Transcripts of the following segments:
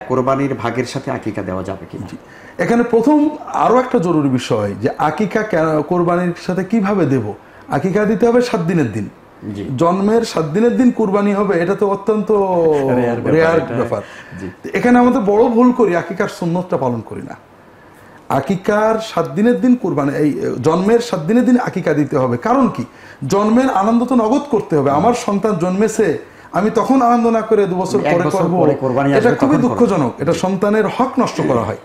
কোরবানির ভাগের সাথে আকিকা দেওয়া যাবে কি? এখানে প্রথম আরো একটা জরুরি বিষয় যে আকিকা কোরবানির সাথে কিভাবে দেব। আকিকা দিতে হবে 7 দিনের দিন, জন্মের 7 দিনের দিন কুরবানি হবে, এটা তো অত্যন্ত রেয়ার ব্যাপার। এখানে আমাদের বড় ভুল করি, আকিকার সুন্নতটা পালন করি না। আকিকার 7 দিনের দিন কুরবানি, এই জন্মের 7 দিনের দিন আকিকা দিতে হবে। কারণ কি, জন্মের আনন্দ তো নগদ করতে হবে। আমার সন্তান জন্মেছে, আমি তখন আনন্দ না করে 2 বছর পরে করবো, এটা খুবই দুঃখজনক। এটা সন্তানের হক নষ্ট করা হয়।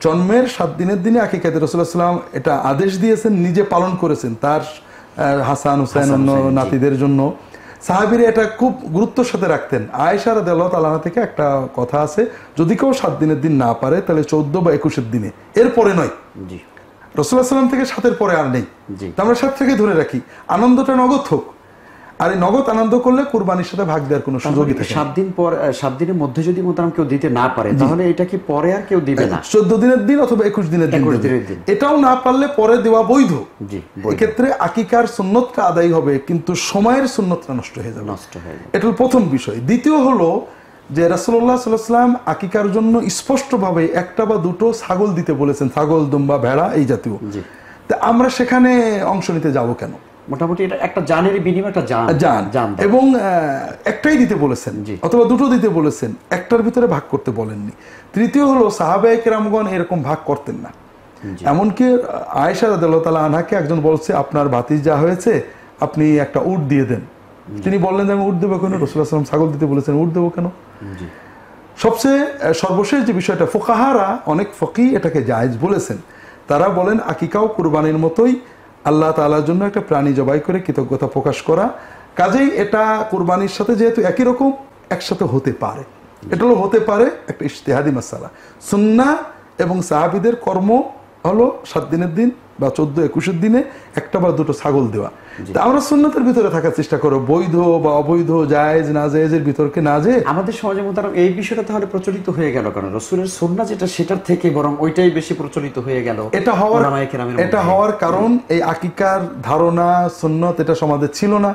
জন্মের 7 দিনের দিনে আকিকা দিতে রাসূলুল্লাহ সাল্লাল্লাহু আলাইহি ওয়াসাল্লাম এটা আদেশ দিয়েছেন, নিজে পালন করেছেন তার হাসান হুসাইন অন্য নাতিদের জন্য। সাহাবীরা এটা খুব গুরুত্বের সাথে রাখতেন। আয়েশা রাদিয়াল্লাহু তাআলা থেকে একটা কথা আছে, যদি কেউ 7 দিনের দিন না পারে তাহলে 14 বা 21 দিনে, এরপরে নয়। রাসূলুল্লাহ সাল্লাল্লাহু আলাইহি ওয়াসাল্লাম থেকে 7-এর পরে আর নেই। আমরা 7 থেকে ধরে রাখি, আনন্দটা নগদ হোক। আর এই নগদ আনন্দ করলে কুরবানির সাথে ভাগ দেওয়ার কোনো সুযোগই থাকে না। 7 দিন পর, 7 দিনের মধ্যে যদি মোহতারাম কেউ দিতে না পারে, তাহলে এটা কি পরে আর কেউ দিবে না? 14 দিনের দিন অথবা 21 দিনের দিন, এটাও না পারলে পরে দেওয়া বৈধ। এক্ষেত্রে আকিকার সুন্নতটা আদায় হবে, কিন্তু সময়ের সুন্নতটা নষ্ট হয়ে যাবে। এটা হলো প্রথম বিষয়। দ্বিতীয় হলো যে রাসূলুল্লাহ সাল্লাল্লাহু আলাইহি ওয়াসাল্লাম আকিকার জন্য স্পষ্টভাবে 1টা বা 2টো ছাগল দিতে বলেছেন, ছাগল, দুম্বা, ভেড়া এই জাতীয়। তা আমরা সেখানে অংশ নিতে যাব কেন? মোটামুটি এটা একটা জানের বিনিময়ে একটা জান, এবং একটাই দিতে বলেছেন অথবা 2টো দিতে বলেছেন, একটার ভিতরে ভাগ করতে বলেননি। তৃতীয় হলো সাহাবায়ে কেরামগণ এরকম ভাগ করতেন না। এমনকি আয়েশা রাদিয়াল্লাহু তাআলা আনহাকে একজন বলছে, আপনার ভাতিজা হয়েছে, আপনি একটা উট দিয়ে দেন। তিনি বললেন যে আমি উট দেবো কেন? রাসূলুল্লাহ সাল্লাল্লাহু আলাইহি ওয়াসাল্লাম ছাগল দিতে বলেছেন, উট দেবো কেন? সবচেয়ে সর্বশেষ যে বিষয়টা, ফুকাহারা অনেক ফকি এটাকে জায়েজ বলেছেন। তারা বলেন আকিকাও কুরবানির মতোই আল্লাহ তাআলার জন্য একটা প্রাণী জবাই করে কৃতজ্ঞতা প্রকাশ করা। কাজেই এটা কুরবানির সাথে যেহেতু একই রকম, একসাথে হতে পারে। এটা হলো হতে পারে একটা ইজতিহাদি মাসালা। সুন্নাহ এবং সাহাবীদের কর্ম হলো 7 দিনের দিন বা 14-21 দিনে 1টা বা 2টো ছাগল দেওয়া। তা আমরা সুন্নতের ভিতরে থাকার চেষ্টা করব, বৈধ বা অবৈধ, জায়েজ না জায়েজের ভিতরকে না যে। আমাদের সমাজে মোহতারাম এই বিষয়টা তাহলে প্রচলিত হয়ে গেল কারণ রাসূলের সুন্নাহ যেটা, সেটার থেকে বরং ওইটাই বেশি প্রচলিত হয়ে গেল। এটা হওয়ার কারণ এই আকিকার ধারণা সুন্নত এটা সমাজে ছিল না।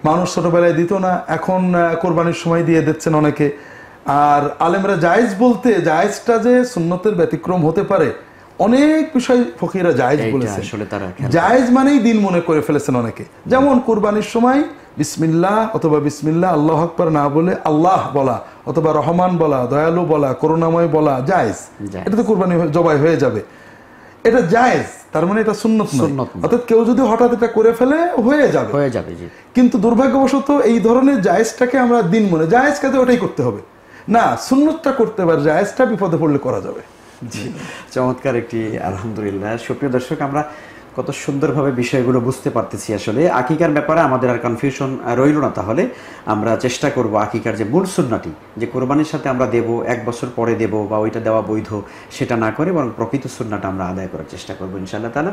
মানুষ ছোটবেলায় দিত না, এখন কোরবানির সময় দিয়ে দিচ্ছেন অনেকে। আর আলেমরা জায়েজ বলতে, জায়েজটা যে সুন্নতের ব্যতিক্রম হতে পারে, অনেক বিষয় ফকিরা জায়েজ বলেছেন। জায়েজ মানেই দিন মনে করে ফেলেছেন অনেকে। যেমন কুরবানির সময় বিসমিল্লাহ অথবা বিসমিল্লাহ আল্লাহু আকবার না বলে আল্লাহ বলা অথবা রহমান বলা, দয়ালু বলা, করুণাময় বলা জায়েজ। এটা তো কুরবানি জবাই হয়ে যাবে, এটা জায়েজ। তার মানে এটা সুন্নত নয়। অর্থাৎ কেউ যদি হঠাৎ এটা করে ফেলে হয়ে যাবে। কিন্তু দুর্ভাগ্যবশত এই ধরনের জায়েজটাকে আমরা দিন মনে, জায়েজ কাজে ওটাই করতে হবে না, সুন্নতটা করতে পারে, জায়েজটা বিপদে পড়লে করা যাবে। জি, চমৎকার একটি, আলহামদুলিল্লাহ। সুপ্রিয় দর্শক, আমরা কত সুন্দরভাবে বিষয়গুলো বুঝতে পারতেছি। আসলে আকিকার ব্যাপারে আমাদের আর কনফিউশন রইল না। তাহলে আমরা চেষ্টা করব আকিকার যে মূল সুন্নাহটি, যে কোরবানির সাথে আমরা দেব, 1 বছর পরে দেব বা ওইটা দেওয়া বৈধ, সেটা না করে বরং প্রকৃত সুন্নাহটা আমরা আদায় করার চেষ্টা করবো ইনশাআল্লাহ তাআলা।